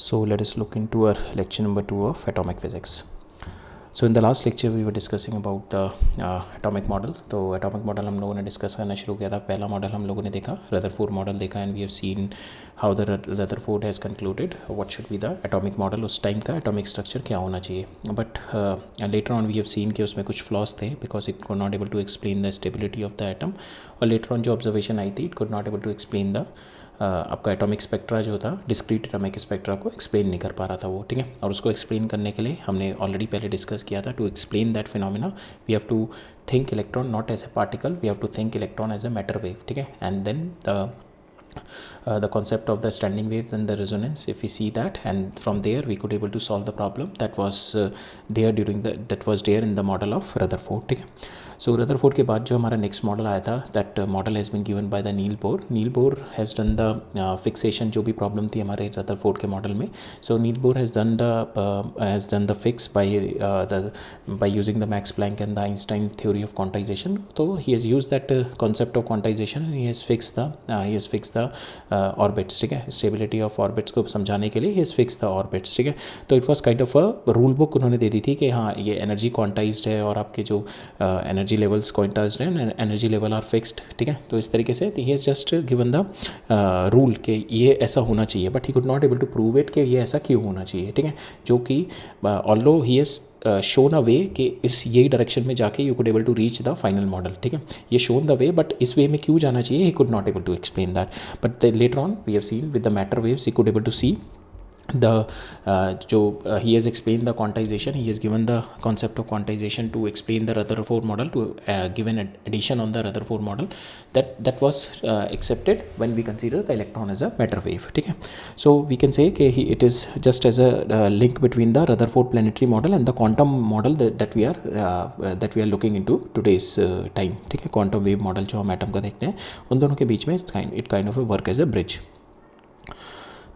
So let us look into our lecture number 2 of atomic physics. So in the last lecture we were discussing about the atomic model. तो atomic model हम लोगों ने discuss करना शुरू किया था. पहला मॉडल हम लोगों ने देखा रदरफोर्ड मॉडल देखा and we have seen how the Rutherford has concluded what should be the atomic model. उस टाइम का एटॉमिक स्ट्रक्चर क्या होना चाहिए. But later on we have seen कि उसमें कुछ फ्लॉज थे because it could not able to explain the stability of the atom. और लेटर ऑन जो ऑब्जर्वेशन आई थी it could not able to explain the आपका एटॉमिक स्पेक्ट्रा जो था डिस्क्रीट एटॉमिक स्पेक्ट्रा को एक्सप्लेन नहीं कर पा रहा था वो. ठीक है. और उसको एक्सप्लेन करने के लिए हमने ऑलरेडी पहले डिस्कस किया था. To explain that phenomena we have to think electron not as a particle, we have to think electron as a matter wave. ठीक है. And then the concept of the standing waves and the resonance, if we see that, and from there we could able to solve the problem that was there in the model of Rutherford. ठीक है. So Rutherford के बाद जो हमारा next model आया था that model has been given by the Neil Bohr. Neil Bohr has done the fixation जो भी प्रॉब्लम थी हमारे Rutherford के मॉडल में. So Neil Bohr has done the fix by using the Max Planck and the Einstein theory of quantization. So he has used that concept of quantization and he has fixed the orbits. ठीक है. Stability of orbits को समझाने के लिए he is fix the orbits. ठीक है. तो it was kind of a rule book उन्होंने दे दी थी कि हाँ ये एनर्जी क्वांटाइज्ड है और आपके जो एनर्जी लेवल्स क्वांटाइज्ड हैं, एनर्जी लेवल आर फिक्स्ड. ठीक है. तो इस तरीके से he has just given the rule कि ये ऐसा होना चाहिए. But he could not able to prove it कि ये ऐसा क्यों होना चाहिए. ठीक है. जो कि although he has shown a way कि इस यही डायरेक्शन में जाके you could able to reach the final model. ठीक है. ये शोन द वे बट इस वे में क्यों जाना चाहिए he could not able to explain that. But later on we have seen with the matter waves he could able to see he has explained the quantization. He has given the concept of quantization to explain the Rutherford model, to give an addition on the Rutherford model that was accepted when we consider the electron as a matter wave. ठीक है. So we can say कि it is just as a link between the Rutherford planetary model and the quantum model that we are looking into today's time. ठीक है. quantum wave model जो हम atom का देखते हैं उन दोनों के बीच में it kind of work as a bridge.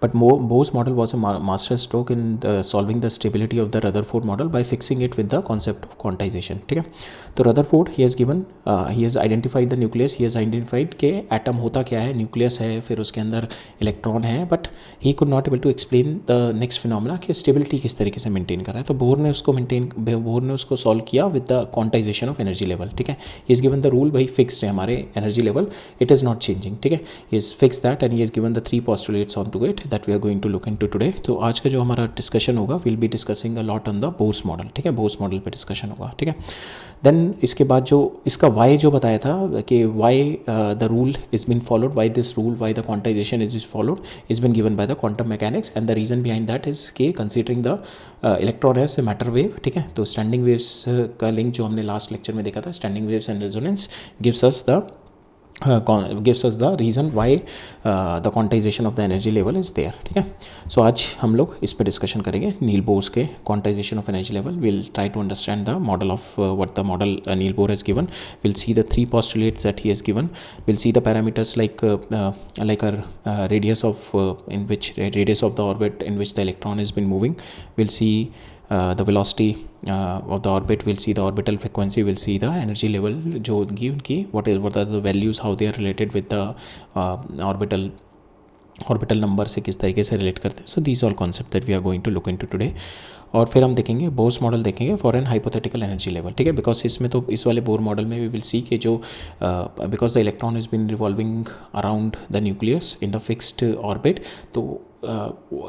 But Bohr's model was a master stroke in solving the stability of the Rutherford model by fixing it with the concept of quantization. ठीक है. तो Rutherford he has identified the nucleus. He has identified कि atom होता क्या है, nucleus है, फिर उसके अंदर इलेक्ट्रॉन है. But he could not able to explain the next phenomena कि स्टेबिलिटी किस तरीके से मेंटेन कर रहा है. तो बोर ने उसको सॉल्व किया with the quantization of energy level. ठीक है. He is given the rule भाई फिक्स्ड है हमारे energy level, it is not changing. ठीक है. He is fix that and he is given the 3 postulates on to it that we are going to look into today. तो आज का जो हमारा डिस्कशन होगा will be discussing a lot on the Bohr's model. ठीक है. Bohr's model पे discussion होगा. ठीक है. देन इसके बाद जो इसका वाई जो बताया था कि why the rule is been followed, why this rule, why the quantisation is followed is been given by the quantum mechanics and the reason behind that is के considering the electron as a matter wave. ठीक है. तो standing waves का link जो हमने last lecture में देखा था, standing waves and resonance gives us the reason why the quantization of the energy level is there. ठीक है. सो आज हम लोग इस पर डिस्कशन करेंगे नील बोर्स के quantization of energy level. We'll try to understand the model of what the model Neil Bohr has given. We'll see the 3 postulates that he has given. We'll see the parameters like our radius of the orbit in which the electron has been moving. We'll see the velocity of the orbit. We'll see the orbital frequency. We'll see the energy level जो given की what are the values, how they are related with the orbital number से किस तरीके से relate करते हैं. So these all concept that we are going to look into today. और फिर हम देखेंगे बोर्स मॉडल देखेंगे for an hypothetical energy level. ठीक है. बिकॉज इसमें तो इस वाले बोर मॉडल में वी विल सी कि जो because the electron is been revolving around the nucleus in the fixed orbit, तो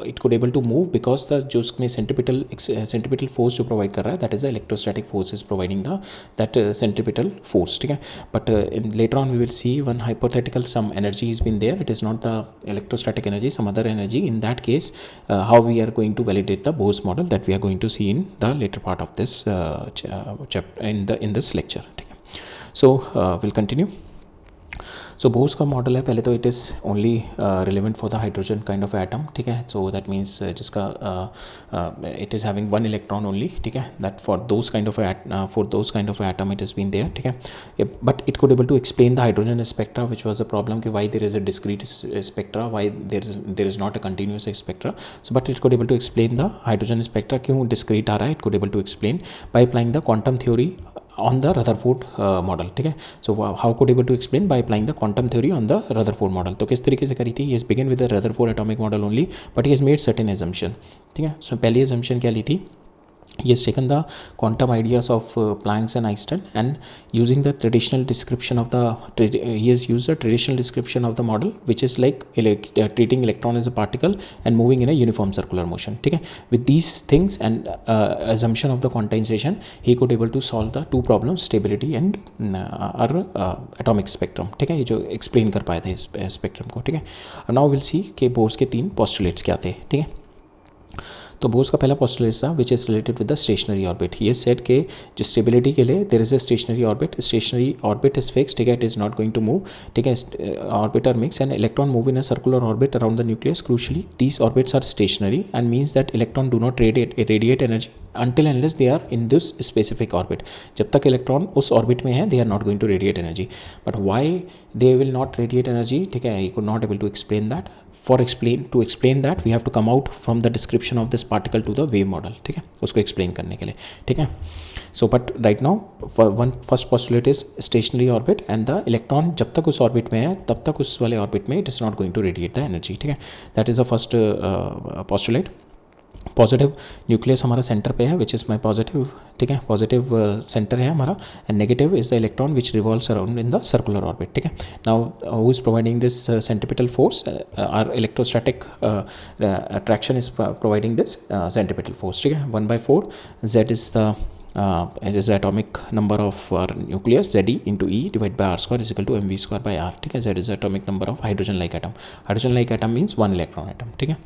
it could able to move because the जो उसमें सेंट्रीपिटल फोर्स जो प्रोवाइड कर रहा है that is the electrostatic force is providing that centripetal force. ठीक है. But in later on we will see one hypothetical some energy is been there, it is not the electrostatic energy, some other energy. In that case how we are going to validate the Bohr's model that we are going to see in the later part of this in this lecture. ठीक है. So will continue. So Bohr's का model है पहले तो it is only relevant for the hydrogen kind of atom. ठीक है. So that means जिसका it is having 1 electron only. ठीक है. That for those kind of atom it is been there. ठीक है. But it could able to explain the hydrogen spectra which was a problem कि why there is a discrete spectra, why there is not a continuous spectra. So but it could able to explain the hydrogen spectra क्यों discrete आ रहा है. It could able to explain by applying the quantum theory on the Rutherford model, ठीक है. So how could able to explain by applying the quantum theory on the Rutherford model. तो किस तरीके से करी थी? He has begun with the Rutherford atomic model only, but he has made certain assumption, ठीक है. So पहली assumption क्या ली थी? He has taken the quantum ideas of Planck and Einstein, and using the traditional description of the he has used the traditional description of the model, which is like treating electron as a particle and moving in a uniform circular motion, ठीक है. With these things and assumption of the quantization, he could able to solve the two problems, stability and our atomic spectrum, ठीक है. ये जो explain कर पाए थे इस spectrum को, ठीक है. Now we'll see कि बोर्स के तीन postulates क्या थे, ठीक है. तो बोर्स का पहला पोस्टुलेट था which is related with the stationary orbit. ये सेट के जो स्टेबिलिटी के लिए there is a stationary orbit is fix, ठीक है. It is not going to move, ठीक है. Orbit are mix and electron move in a circular orbit around the nucleus. Crucially these orbits are stationary and means that electron do not radiate energy until unless they are in this specific orbit. जब तक electron उस orbit में है they are not going to radiate energy. But why they will not radiate energy, ठीक है, he could not able to explain that. To explain that we have to come out from the description of this particle to the wave model, ठीक है, उसको explain करने के लिए, ठीक है. So but right now first postulate is stationary orbit and the electron जब तक उस ऑर्बिट में है तब तक उस वाले ऑर्बिट में it is not going to radiate the energy, ठीक है. That is the first postulate. Positive nucleus हमारा सेंटर पे है विच इज़ माई पॉजिटिव, ठीक है. पॉजिटिव सेंटर है हमारा and negative is the electron which revolves around in the circular orbit, ठीक है. Now who is providing this centripetal force? Our electrostatic attraction is providing this centripetal force, ठीक है. 1/4 Z is the it is the atomic number of our nucleus, Ze into E divided by R square is equal to mv square by R, ठीक है. Z is the atomic number of hydrogen like atom. Hydrogen like atom means one electron atom, ठीक है.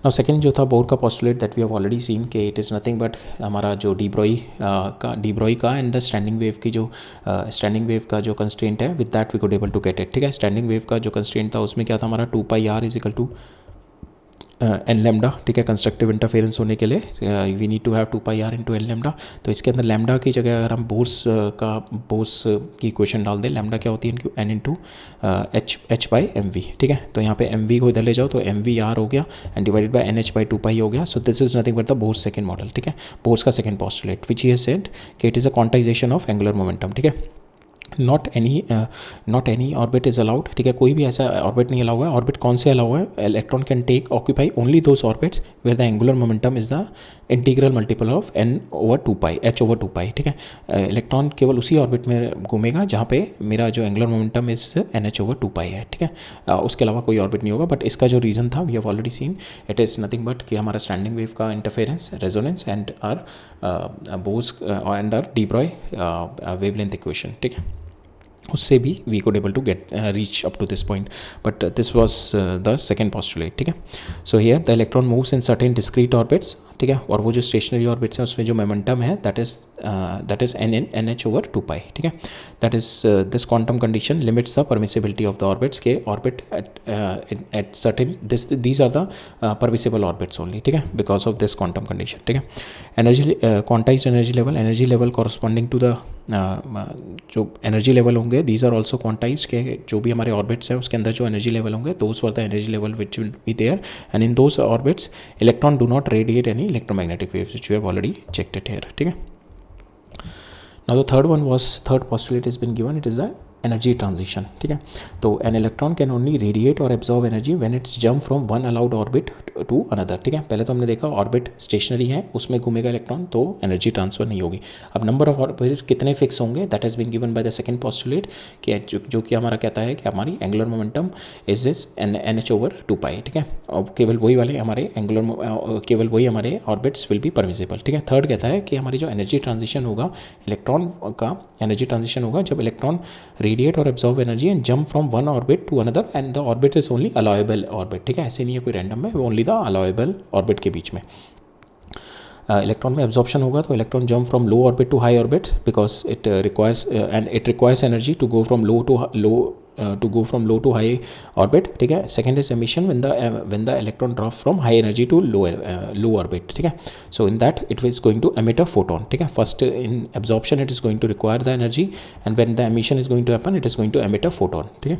Now second जो था Bohr का postulate that we have already seen कि it is nothing but हमारा जो डी ब्रॉई का एंड द स्टैंडिंग वेव की जो स्टैंडिंग वेव का जो कंस्ट्रेंट है with that we could able to get it, ठीक है. स्टैंडिंग वेव का जो कंस्ट्रेंट था उसमें क्या था हमारा 2πr is equal to n lambda, ठीक है. कंस्ट्रक्टिव इंटरफेरेंस होने के लिए we need to have 2πr into n lambda. तो इसके अंदर लैम्डा की जगह अगर हम बोर्स की इक्वेशन डाल दें, लैम्डा क्या होती है n into h by m v, ठीक है. तो यहाँ पे एम वी को इधर ले जाओ तो एम वी आर हो गया एंड डिवाइडेड बाई NH/2π हो गया. So this is nothing but the Bohr's second model, ठीक है. बोर्स का second postulate which he has said कि it is a quantisation of angular momentum, ठीक है. Not any orbit is allowed, ठीक है. कोई भी ऐसा ऑर्बिट नहीं अलाउ है. ऑर्बिट कौन से अलाउ है? Electron can take occupy only those orbits where the angular momentum is the integral multiple of n/2π h/2π, ठीक है. इलेक्ट्रॉन केवल उसी ऑर्बिट में घूमेगा जहाँ पे मेरा जो एंगुलर मोमेंटम इज NH/2π है, ठीक है. उसके अलावा कोई ऑर्बिट नहीं होगा. बट इसका जो रीज़न था we have already seen, it is nothing but कि हमारा स्टैंडिंग वेव का interference, resonance and our Bohr's and our de Broglie wavelength equation, ठीक है. उससे भी we could able to get reach up to this point, but this was the second postulate, ठीक है. So here the electron moves in certain discrete orbits, ठीक है. और वो जो स्टेशनरी ऑर्बिट्स हैं उसमें जो मोमेंटम है दैट इज NH/2π, ठीक है. That is this quantum condition limits the permissibility of the orbits के orbit at certain these are the permissible orbits only, ठीक है, because of this quantum condition, ठीक है. Energy quantised energy level corresponding to the जो energy level होंगे these are also quantised के जो भी हमारे ऑर्बिट्स हैं उसके अंदर जो एनर्जी लेवल होंगे those were the energy level which will be there and in those orbits electron do not radiate any electromagnetic waves which we have already checked it here, ठीक है. Now the third postulate is been given, it is the energy transition, ठीक है. तो an electron can only radiate और absorb energy when its jump from one allowed orbit to another, ठीक है. पहले तो हमने देखा ऑर्बिट स्टेशनरी है उसमें घूमेगा इलेक्ट्रॉन तो एनर्जी ट्रांसफर नहीं होगी. अब नंबर ऑफ ऑर्बिट कितने फिक्स होंगे that has been given by the second postulate कि जो कि हमारा कहता है कि हमारी एंगुलर मोमेंटम इज NH/2π, ठीक है. और केवल वही हमारे ऑर्बिट्स विल बी परमिसिबल, ठीक है. थर्ड कहता है कि हमारी जो एनर्जी ट्रांजिशन होगा इलेक्ट्रॉन का एनर्जी ट्रांजिशन होगा जब इलेक्ट्रॉन रेडिएट और absorb energy and jump from one orbit to another and the orbit is only allowable orbit, ठीक है. ऐसे नहीं है कोई रैंडम है, ओनली द अलाउएबल ऑर्बिट के बीच में इलेक्ट्रॉन में एब्जॉर्प्शन होगा तो electron jump from low orbit to high orbit because it requires energy to go from low to high orbit, ठीक है. Second is emission when the electron drop from high energy to low orbit, ठीक है. So in that it is going to emit a photon, ठीक है. First in absorption it is going to require the energy and when the emission is going to happen it is going to emit a photon, ठीक है.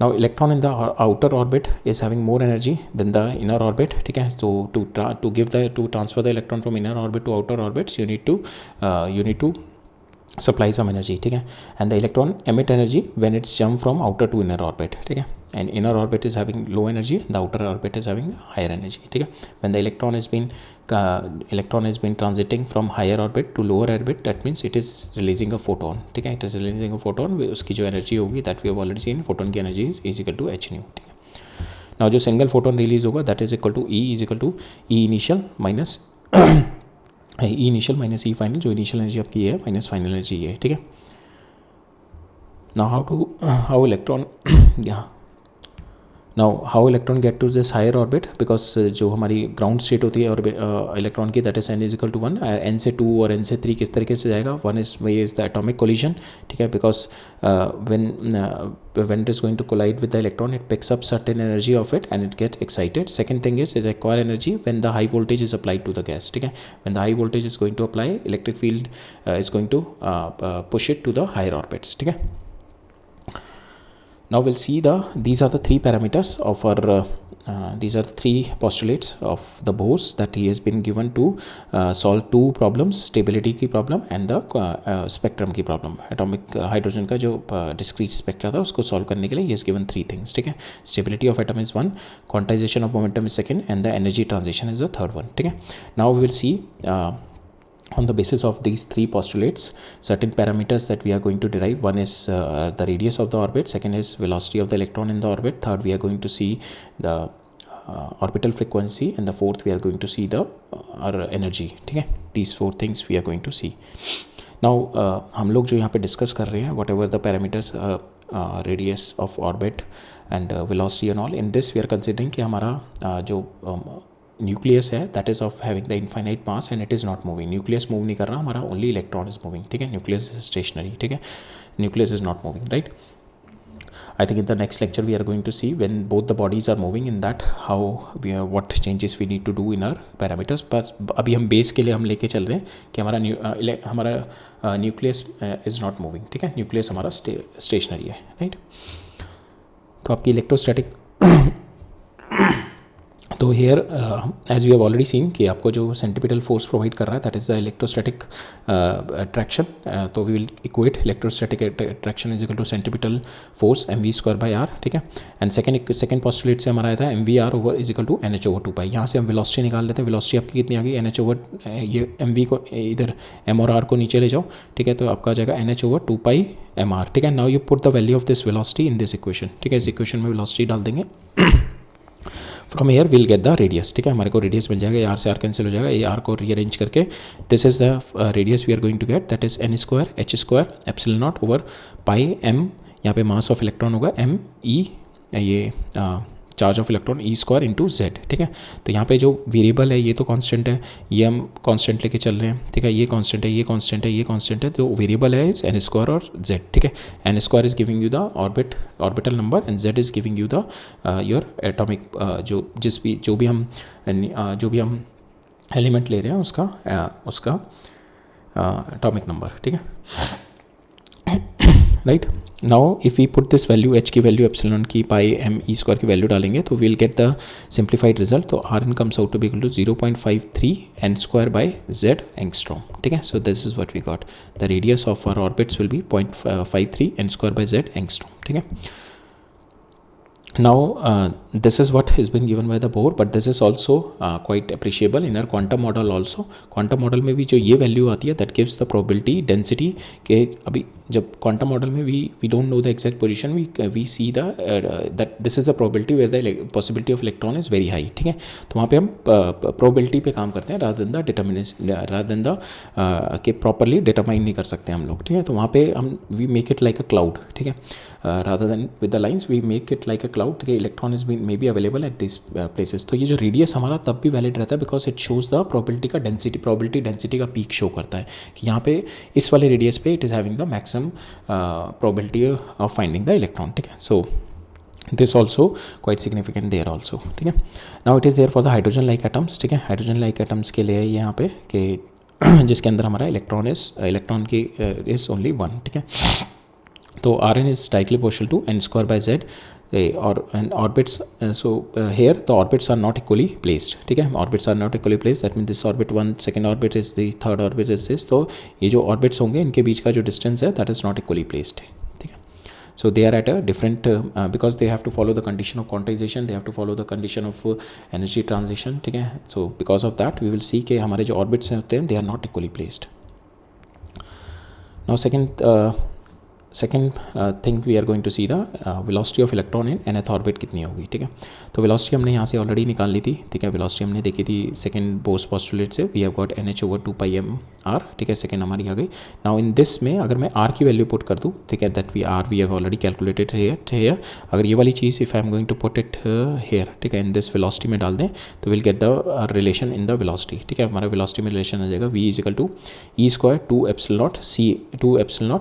Now electron in the outer orbit is having more energy than the inner orbit, ठीक है. तो to transfer the electron from inner orbit to outer orbits you need to supply some energy, ठीक है. And the electron emit energy when it's jump from outer to inner orbit, ठीक है. And inner orbit is having low energy, the outer orbit is having higher energy, ठीक है. When the electron has been transiting from higher orbit to lower orbit, that means it is releasing a photon, ठीक है. It is releasing a photon, उसकी जो energy होगी that we have already seen, photon की energy is equal to h nu, ठीक है. Now जो single photon release होगा that is equal to E initial minus E initial minus E final, जो initial energy आपकी है minus final energy है, ठीक है. Now electron get to this higher orbit, because जो हमारी ग्राउंड स्टेट होती है और इलेक्ट्रॉन की that is n is equal to 1. n से 2 और n से 3 किस तरीके से जाएगा, one is the atomic collision, ठीक है. Because when it is going to collide with the electron, it picks up certain energy of it and it gets excited. Second thing is it acquire energy when the high voltage is applied to the gas, ठीक है. When the high voltage is going to apply, electric field is going to push it to the higher orbits, ठीक है. Now we'll see these are the three parameters of our these are the three postulates of the Bohr's that he has been given to solve two problems, stability की problem and the spectrum की problem. Atomic hydrogen का जो discrete spectra था उसको solve करने के लिए he has given three things, ठीक है. Stability of atom is one, quantization of momentum is second, and the energy transition is the third one, ठीक है. Now we will see on the basis of these three postulates certain parameters that we are going to derive. One is the radius of the orbit, second is velocity of the electron in the orbit, third we are going to see the orbital frequency, and the fourth we are going to see the energy, ठीक है. These four things we are going to see. Now हम लोग जो यहाँ पे discuss कर रहे हैं whatever the parameters radius of orbit and velocity and all, in this we are considering कि हमारा जो न्यूक्लियस है that is of having the infinite mass and it is not moving. Nucleus move नहीं कर रहा, हमारा ओनली इलेक्ट्रॉन इज मूविंग, ठीक है. न्यूक्लियस इज स्टेशनरी, ठीक है. Nucleus is not moving, right. I think in the next lecture we are going to see when both the bodies are moving, in that how what changes we need to do in our parameters. बस अभी हम base के लिए हम लेके चल रहे हैं कि हमारा न्यूक्लियस इज़ नॉट मूविंग, ठीक है. न्यूक्लियस हमारा स्टेशनरी है, राइट. तो आपकी इलेक्ट्रोस्टैटिक तो here as we have already seen कि आपको जो सेंट्रीपिटल फोर्स प्रोवाइड कर रहा है that is the electrostatic attraction. तो we will equate electrostatic attraction is equal to centripetal force mv²/r, ठीक है. एंड सेकंड पोस्टुलेट से हमारा आया था mvr over is equal to nh/2π. यहाँ से हम वेलोसिटी निकाल लेते हैं. वेलोसिटी आपकी कितनी आ गई, nh/, ये mv को इधर m और r को नीचे ले जाओ, ठीक है. तो आपका आ जाएगा nh/2πmr, ठीक है. Now you put the value of this velocity in this equation, ठीक है. इस इक्वेशन में वेलोसिटी डाल देंगे. From air will get the radius, ठीक है. हमारे को रेडियस मिल जाएगा, आर से आर कैंसिल हो जाएगा, ये आर को रीअरेंज करके this is the radius we are going to get, that is n² h² epsilon naught over pi m. यहाँ पे मास ऑफ इलेक्ट्रॉन होगा m e, ये charge of electron e² into z, ठीक है. तो यहाँ पे जो वेरिएबल है ये तो कांस्टेंट है, ये हम कांस्टेंट लेके चल रहे हैं, ठीक है. ये कांस्टेंट है, ये कांस्टेंट है, ये कांस्टेंट है. तो वेरिएबल है इज n² और z, ठीक है. n² is giving you the orbital number and z is giving you the your atomic, जो भी हम एलिमेंट ले रहे हैं उसका एटॉमिक नंबर, ठीक है, right. Now if we put this value h की वैल्यू एप्सिलॉन की पाई m e² की वैल्यू डालेंगे तो we'll get the simplified result. तो Rn comes out to be equal to 0.53 n²/z angstrom, ठीक है. So this is what we got. The radius of our orbits will be 0.53 n²/z angstrom, ठीक है. Now this is what has been given by the Bohr, but this is also quite appreciable in our quantum model also. Quantum model में भी जो ये value आती है that gives the probability density के अभी जब क्वांटम मॉडल में we don't know the exact position, we see that this is a probability where the possibility of electron is very high, ठीक है. तो वहाँ पे हम प्रोबेबिलिटी पे काम करते हैं rather than the determination, rather than the के प्रॉपरली डिटरमाइन नहीं कर सकते हम लोग, ठीक है. तो वहाँ पे हम we make it like a cloud, ठीक है. Rather than with the lines we make it like a cloud, ठीक है. Electron is may be available at this places. तो ये जो रेडियस हमारा तब भी वैलिड रहता है because it shows the probability density का पीक शो करता है कि यहाँ पे इस वाले रेडियस पे it is having the maximum probability of finding the electron, ठीक है. So this also quite significant there also, ठीक है. Now it is there for the hydrogen like atoms, ठीक है. hydrogen like atoms के लिए यहाँ पे कि जिसके अंदर हमारा इलेक्ट्रॉन की is only one, ठीक है. तो Rn is directly proportional to n²/z. और and orbits, so here the orbits are not equally placed, ठीक है, orbits are not equally placed, that mean this orbit one, second orbit is this, third orbit is this, तो ये जो orbits होंगे इनके बीच का जो डिस्टेंस है that is not equally placed, ठीक है. So they are at a different because they have to follow the condition of quantization, they have to follow the condition of energy transition, ठीक है. So because of that we will see कि हमारे जो orbits होते हैं they are not equally placed. Now second thing we are going to see the velocity of electron in nth orbit कितनी होगी, ठीक है. तो velocity हमने यहाँ से ऑलरेडी निकाल ली थी, ठीक है. velocity हमने देखी थी सेकेंड बोस पोस्टुलेट से, we have got nh/2πmr, ठीक है. सेकेंड हमारी आ गई. नाउ इन दिस में अगर मैं r की वैल्यू पुट कर दूँ, ठीक है, that we have already calculated here. अगर ये वाली चीज़ if I am going to put it here, ठीक है, इन दिस वेलोसिटी में डाल दें तो will get the relation in the velocity, ठीक है. हमारा वेलोसिटी में रिलेशन आ जाएगा v is equal to e square 2ε0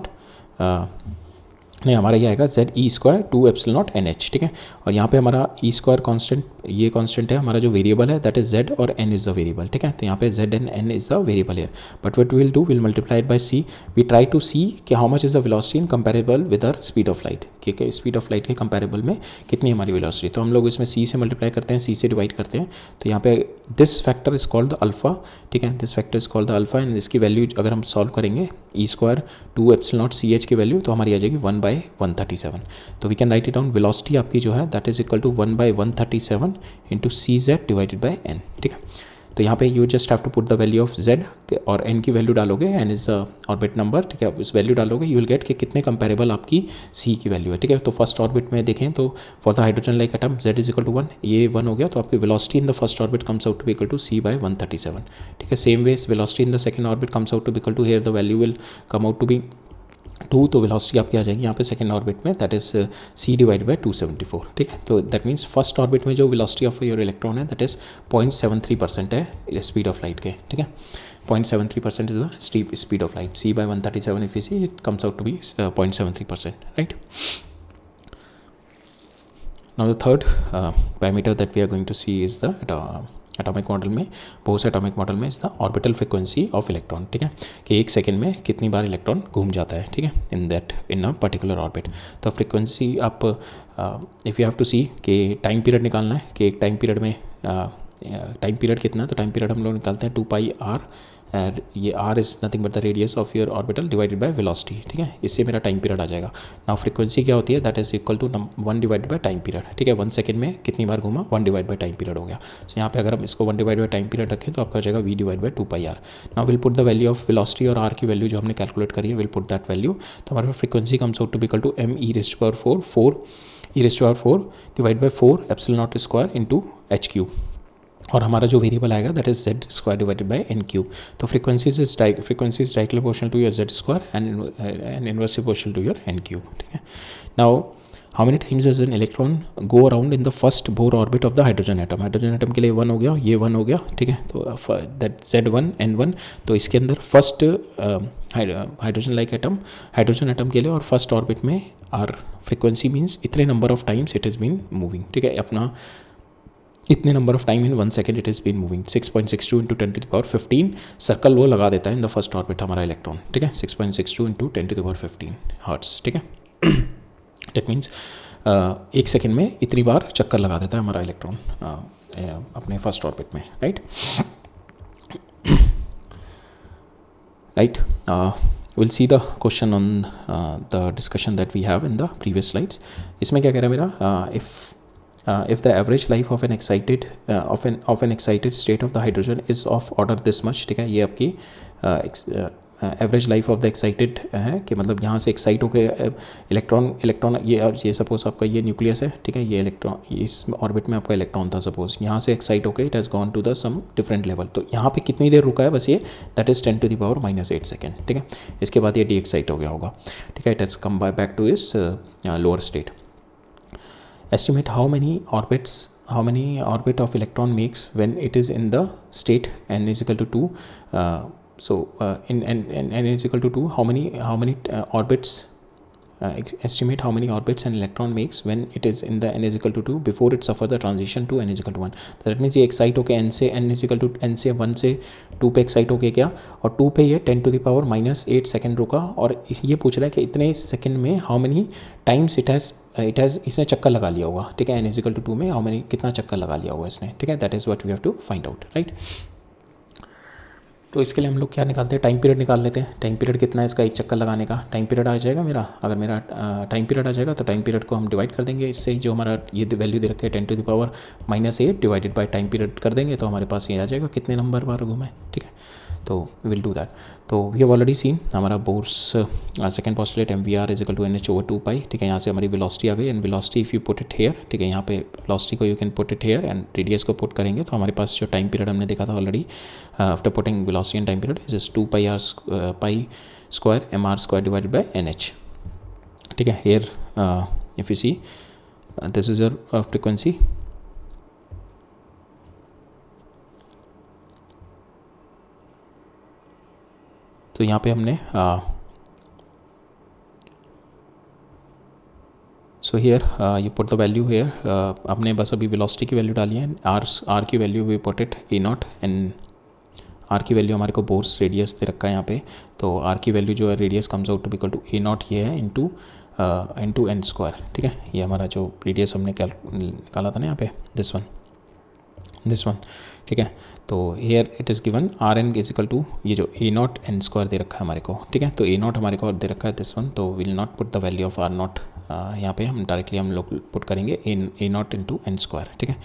नहीं, हमारा ये आएगा z ई स्क्वायर 2ε0 NH, ठीक है. और यहाँ पे हमारा ई स्क्वायर कॉन्स्टेंट, ये कॉन्स्टेंट है, हमारा जो वेरिएबल है दैट इज z और n इज़ द वेरिएबल, ठीक है. तो यहाँ पे z and n is the variable here, but what will do, will multiply by c. We try to see कि how much is the velocity in comparable with our speed of light, ठीक है. Speed of light के comparable में कितनी हमारी velocity, तो हम लोग इसमें c से मल्टीप्लाई करते हैं, c से डिवाइड करते हैं. तो यहाँ पे this factor is called the alpha, ठीक है, this factor is called the alpha. And इसकी वैल्यू अगर हम सॉल्व करेंगे ई स्क्वायर 2ε0 CH की वैल्यू, तो हमारी आ जाएगी 1/137. तो we can write it down, velocity आपकी जो है that is equal to 1/137 into CZ divided by n, ठीक है. तो यहाँ पे you just have to put the value of z और n की वैल्यू डालोगे, n इज ऑर्बिट नंबर, ठीक है. उस वैल्यू डालोगे यू विल गेट कि कितने कंपेरेबल आपकी c की वैल्यू है, ठीक है. तो फर्स्ट ऑर्बिट में देखें तो for the hydrogen like atom z is equal to 1, ये 1 हो गया, तो आपकी velocity in the first orbit comes out to be equal to c/137, ठीक है. Same way velocity in the second orbit comes out to be equal to, here the value will come out to be 2, तो velocity आपकी आ जाएगी यहाँ पे second orbit में that is c divide by 274, ठीक है. तो दैट मीन्स फर्स्ट ऑर्बिट में जो वेलोसिटी ऑफ योर इलेक्ट्रॉन है दैट इज 0.73% है स्पीड ऑफ लाइट के, ठीक है. 0.73% is the speed of light, c/137 if you see it comes out to be 0.73%, right. Now the third parameter that we are going to see is the atomic model में, Bohr's atomic model में is the orbital frequency of electron, ठीक है, कि एक second में कितनी बार electron घूम जाता है, ठीक है, इन अ पर्टिकुलर ऑर्बिट. तो फ्रिक्वेंसी आप if you have to see कि टाइम पीरियड निकालना है कि एक टाइम पीरियड में टाइम पीरियड कितना है, तो टाइम पीरियड हम लोग निकालते हैं 2πr, ये r is nothing but the radius of your orbital divided by velocity, ठीक है. इससे मेरा टाइम पीरियड आ जाएगा. नाउ फ्रीक्वेंसी क्या होती है, that is equal to 1 divide by time period, ठीक है. 1 सेकंड में कितनी बार घूमा, 1 डिवाइड बाय टाइम पीरियड हो गया. तो यहाँ पे अगर हम इसको 1 डिवाइड बाय टाइम पीरियड रखें तो आपका हो जाएगा v divide by 2πr. Now will put the value of velocity और r की वैल्यू जो हमने कैलकुलेट करी है, विल पुट दैट वैल्यू. तो हमारे frequency comes out to be equal to m e⁻⁴ divide by 4 ε0 square into h³ और हमारा जो वेरिएबल आएगा that is z square divided by n³. तो frequency is directly proportional to your z square and inversely proportional to your n³, ठीक है. Now how many times does an electron go around in the first Bohr orbit of the hydrogen atom. Hydrogen atom के लिए 1 हो गया, ये 1 हो गया, ठीक है. तो दैट z1 n1, तो इसके अंदर फर्स्ट हाइड्रोजन एटम के लिए और फर्स्ट ऑर्बिट में आर फ्रीक्वेंसी मीन्स इतने number of times it is been moving, ठीक है. अपना इतने number of time in 1 second it is been moving. 6.62 into 10⁻15 circle वो लगा देता है इन द फर्स्ट ऑर्बिट हमारा इलेक्ट्रॉन, ठीक है. 6.62 इंटू 10⁻15 हर्ट्स, ठीक है. डेट मीन्स एक सेकेंड में इतनी बार चक्कर लगा देता है हमारा इलेक्ट्रॉन अपने फर्स्ट ऑर्बिट में, right. Right, will see the question on the discussion that we have in the previous slides. इसमें क्या कह रहा है मेरा, if the average life of an excited state of the hydrogen is of order this much, ठीक है. ये आपकी average life of the excited है कि मतलब यहाँ से एक्साइट होकर इलेक्ट्रॉन ये सपोज आपका ये न्यूक्लियस है, ठीक है. ये इलेक्ट्रॉन इस ऑर्बिट में आपका इलेक्ट्रॉन था सपोज, यहाँ से एक्साइट होकर it has gone to the some different level. तो यहाँ पे कितनी देर रुका है बस ये, दैट इज़ 10⁻⁻8 सेकेंड, ठीक है. इसके बाद ये डी एक्साइट हो गया होगा, ठीक है. It has come back to इस lower state. Estimate how many orbit of electron makes when it is in the state n is equal to 2. So in n is equal to 2, how many orbits estimate how many orbits an electron makes when it is in the n is equal to 2 before it suffer the transition to n is equal to 1. तो that means ये excite होकर n से n is equal to n से 1 से 2 पे excite होके क्या, और 2 पे ये 10⁻⁻8 सेकेंड रुका, और ये पूछ रहा है कि इतने सेकेंड में how many times it has इसने चक्कर लगा लिया होगा, ठीक है, n is equal to 2 में हाउ मेनी कितना चक्कर लगा लिया होगा इसने, ठीक है, that is what we have to find out, right. तो इसके लिए हम लोग क्या निकालते हैं, टाइम पीरियड निकाल लेते हैं. टाइम पीरियड कितना है इसका एक चक्कर लगाने का, टाइम पीरियड आ जाएगा मेरा. अगर मेरा टाइम पीरियड आ जाएगा तो टाइम पीरियड को हम डिवाइड कर देंगे इससे, जो हमारा ये वैल्यू दे रखे है 10⁻⁻8 डिवाइडेड बाय टाइम पीरियड कर देंगे, तो हमारे पास ये आ जाएगा कितने नंबर बार घूमे, ठीक है. तो विल डू दैट. तो वी हैव ऑलरेडी सीन हमारा Bohr's second postulate mvr is equal to nh/2π, ठीक है. यहाँ से हमारी वेलोसिटी आ गई, and velocity if you put it here, ठीक है, यहाँ पे वेलोसिटी को you can put it here and radius को पुट करेंगे तो हमारे पास जो टाइम पीरियड हमने देखा था already after putting velocity and time period is 2πr² mr² divided by nh, ठीक है. Here if you see this is your frequency, तो यहाँ पे हमने so here you put the value here, हमने बस अभी वेलोसिटी की वैल्यू डाली है, आर की value we put it a0, and R की वैल्यू हमारे को बोर्स रेडियस दे रखा है यहाँ पे, तो आर की वैल्यू जो है radius comes out to equal to a0 ये है इंटू n², ठीक है. ये हमारा जो रेडियस हमने निकाला था ना यहाँ पे, दिस वन, ठीक है. तो here it is given R N is equal to ये जो a0 n² दे रखा है हमारे को, ठीक है. तो a0 हमारे को दे रखा है दिस वन, तो will not put the value of r0 यहाँ पे, हम डायरेक्टली हम लोग पुट करेंगे a0 इंटू n², ठीक है.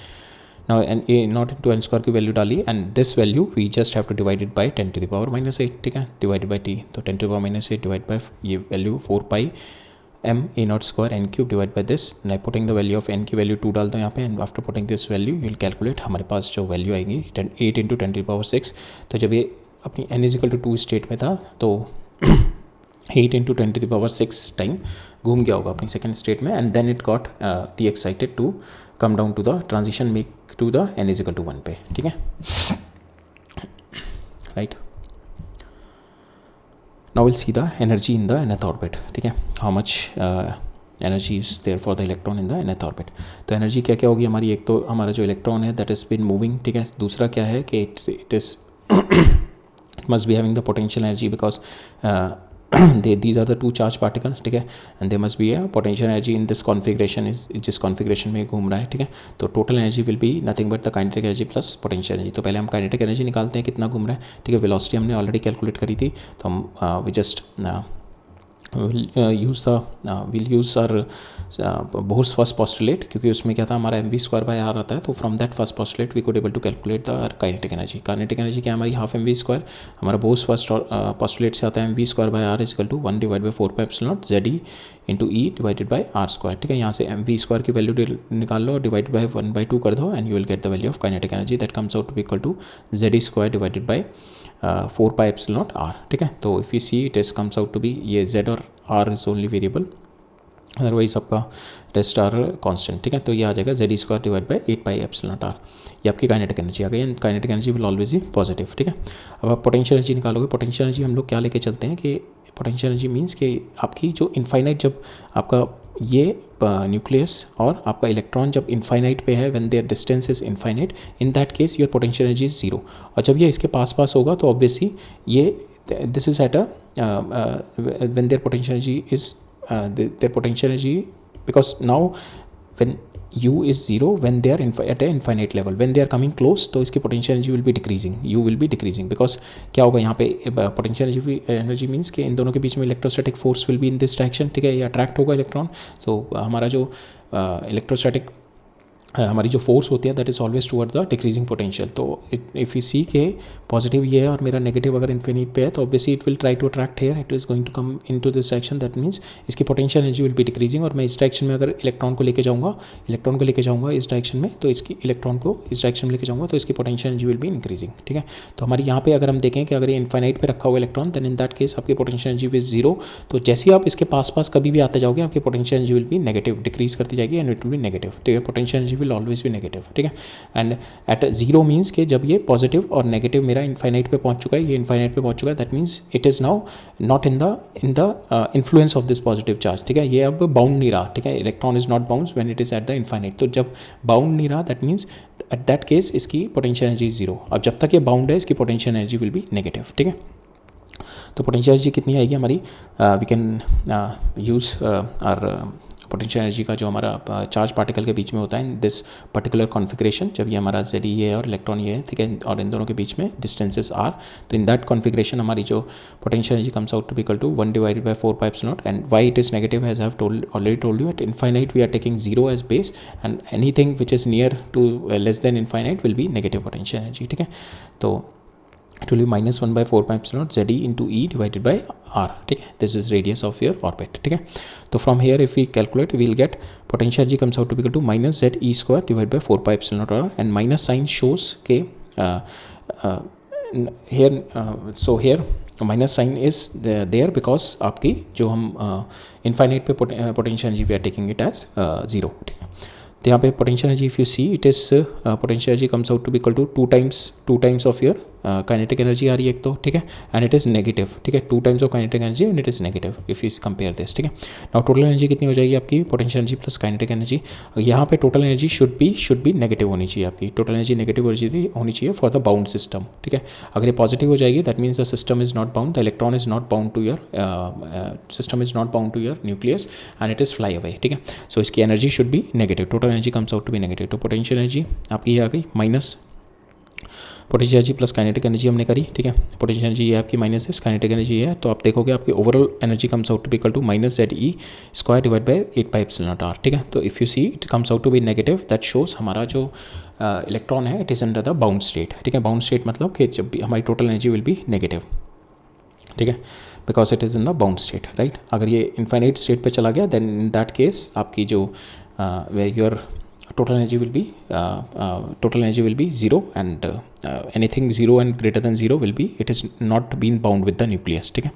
नाउ a0 इंटू n² की वैल्यू डाली, and this value we just have to divide it by 10⁻⁻8, ठीक है, डिवाइडेड बाई t. तो 10⁻⁻8 डिवाइड बाई ये value 4π m a0² n³ divide by this. मैं putting the value of n की value 2 डालता हूँ यहाँ पे, and after putting this value you will calculate, हमारे पास जो वैल्यू आएगी 8 इंटू 10⁻6. तो जब ये अपनी n is equal to 2 state में था तो 8 इंटू 10⁻6 टाइम घूम गया होगा अपनी सेकेंड स्टेट में, and then it got de-excited to come down to the transition make to the n is equal to 1 पे, ठीक है, राइट. Now we'll see the energy in the nth orbit, ठीक है, how much energy is there for the electron in the nth orbit. तो energy क्या क्या होगी हमारी, एक तो हमारा जो इलेक्ट्रॉन है दैट इज बीन मूविंग, ठीक है. दूसरा क्या है कि it is it must be having the potential energy because these are the two charged particles, ठीक है, and there must be a potential energy in this configuration is जिस configuration में घूम रहा है, ठीक है. तो total energy will be nothing but the kinetic energy plus potential energy. तो पहले हम kinetic energy निकालते हैं कितना घूम रहा है, ठीक है. velocity हमने ऑलरेडी कैलकुलेट करी थी, तो हम we just we'll use our Bohr's first postulate, क्योंकि उसमें क्या था हमारा mv²/r आता है, तो from that first postulate we could able to calculate the kinetic energy. kinetic energy क्या हमारी हाफ mv², हमारा Bohr's first postulate से आता है mv²/r is equal to 1 divide by 4πε0 ze into e divided by r², ठीक है. यहाँ से mv² की वैल्यू निकाल लो, डिवाइड बाई 1/2 कर दो, and you will get the value of kinetic energy that comes out to be equal to ze² divided by 4πε0r, ठीक है. तो if you see it is comes out to be ये z और r is only variable, otherwise आपका rest are constant, ठीक है. तो ये आ जाएगा ze² डिवाइड बाई 8πε0r. ये आपकी काइनेटिक एनर्जी आ गई, and kinetic energy will always be positive, ठीक है. अब आप पोटेंशियल एनर्जी निकालोगे. पोटेंशियल एनर्जी हम लोग क्या लेके चलते हैं कि पोटेंशियल एनर्जी मीन्स कि आपकी जो इनफाइनाइट, जब आपका ये न्यूक्लियस और आपका इलेक्ट्रॉन जब इनफाइनाइट पे है, when their distance is infinite, in that case your potential energy is 0. और जब ये इसके पास होगा तो ऑब्वियसली ये this is at a when their potential energy is their potential energy, because now when u is 0 when they are at a infinite level, when they are coming close तो इसकी potential energy will be decreasing, u will be decreasing, because क्या होगा यहाँ पे potential energy means कि इन दोनों के बीच में electrostatic force will be in this direction, ठीक है, ये attract होगा इलेक्ट्रॉन. तो हमारा जो electrostatic हमारी जो फोर्स होती है that is always toward the decreasing potential. तो इफ़ यू सी के पॉजिटिव ये है और मेरा नेगेटिव अगर इन्फिनिट पे है, तो obviously it will try to attract here, it is going to come into this direction, that means इसकी potential energy will be decreasing. और मैं इस डायरेक्शन में अगर इलेक्ट्रॉन को लेके जाऊँगा इस डायरेक्शन में, तो इसकी इलेक्ट्रॉन को इस डायरेक्शन में लेके जाऊँगा तो इसकी potential energy will be increasing, ठीक है. तो हमारी यहाँ पे अगर हम देखें कि अगर ये इन्फाइनाइट पे रखा हुआ electron, then in that case आपकी पोटेंशियल एनर्जी इज 0. तो जैसे ही आप इसके पास कभी भी आते जाओगे, आपकी potential energy will be negative, decrease करती जाएगी, and it will be negative. तो ये potential energy will always be negative, ठीक है। एंड एट जीरो मीन्स के जब ये पॉजिटिव और नेगेटिव मेरा इन्फाइनाइट पे पहुंच चुका है, ये इन्फाइनाइट पे पहुंच चुका है, that means it is now not in the influence of this positive charge, ठीक है। ये अब बाउंड नहीं रहा, ठीक है। Electron is not bound when it is at the infinite, तो जब बाउंड नहीं रहा that means at that case इसकी पोटेंशियल एनर्जी जीरो। अब जब तक ये बाउंड है इसकी potential energy will be negative, ठीक है। तो पोटेंशियल एनर्जी कितनी आएगी हमारी, we can use our potential energy का जो हमारा चार्ज पार्टिकल के बीच में होता है इन दिस पर्टिकुलर कॉन्फ़िगरेशन, जब ये हमारा जेड ये है और इलेक्ट्रॉन ये है, ठीक है, और इन दोनों के बीच में डिस्टेंसेस आर, तो इन दैट कॉन्फ़िगरेशन हमारी जो potential energy comes out to be equal to 1/4πε0, and why it is negative as I have already told you, at infinite we are taking zero as base and anything which is near to less than infinite will be negative potential energy, ठीक है। तो it will be minus 1/4πε0 ZE into E divided by R, ठीक है। This is radius of your orbit, ठीक है। तो from here if we calculate we will get potential energy comes out to be equal to minus ZE² divide by 4πε0 R, and minus sign shows के here, so here minus sign is there because आपकी जो हम infinite पे potential energy we are taking it as zero, ठीक है। तो यहाँ पे potential energy if you see it is potential energy comes out to be equal to two times of your kinetic energy आ रही है एक तो, ठीक है, एंड इट इज़ नेगेटिव, ठीक है, 2 times of kinetic energy and it is negative if you compare this, ठीक है। नाउ टोटल एनर्जी कितनी हो जाएगी आपकी, potential energy plus kinetic energy, यहाँ पे total energy should be negative होनी चाहिए आपकी, टोटल एनर्जी नेगेटिव होनी चाहिए फॉर द बाउंड सिस्टम, ठीक है। अगर ये पॉजिटिव हो जाएगी that means the system is not bound, the electron is not bound to your system is not bound to your nucleus and it is fly away, ठीक है। So इसकी energy should be negative, total energy comes out to be negative. तो potential energy आपकी ये आ गई minus potential energy plus kinetic energy हमने करी, ठीक है। पोटेंशियल एनर्जी ये आपकी माइनस है, काइनेटिक एनर्जी है, तो आप देखोगे आपकी overall energy comes out to be equal to minus ZE² divide by 8πε0 R, ठीक है। तो if you see it comes out to be negative, that shows हमारा जो इलेक्ट्रॉन है it is under the bound state, ठीक है। Bound state मतलब कि जब भी हमारी total energy will be negative, ठीक है, because it is in the bound state, right. अगर ये इनफाइनाइट स्टेट पे चला गया देन इन दैट केस आपकी जो your total energy will be zero, and anything zero and greater than zero will be, it is not been bound with the nucleus, ठीक है।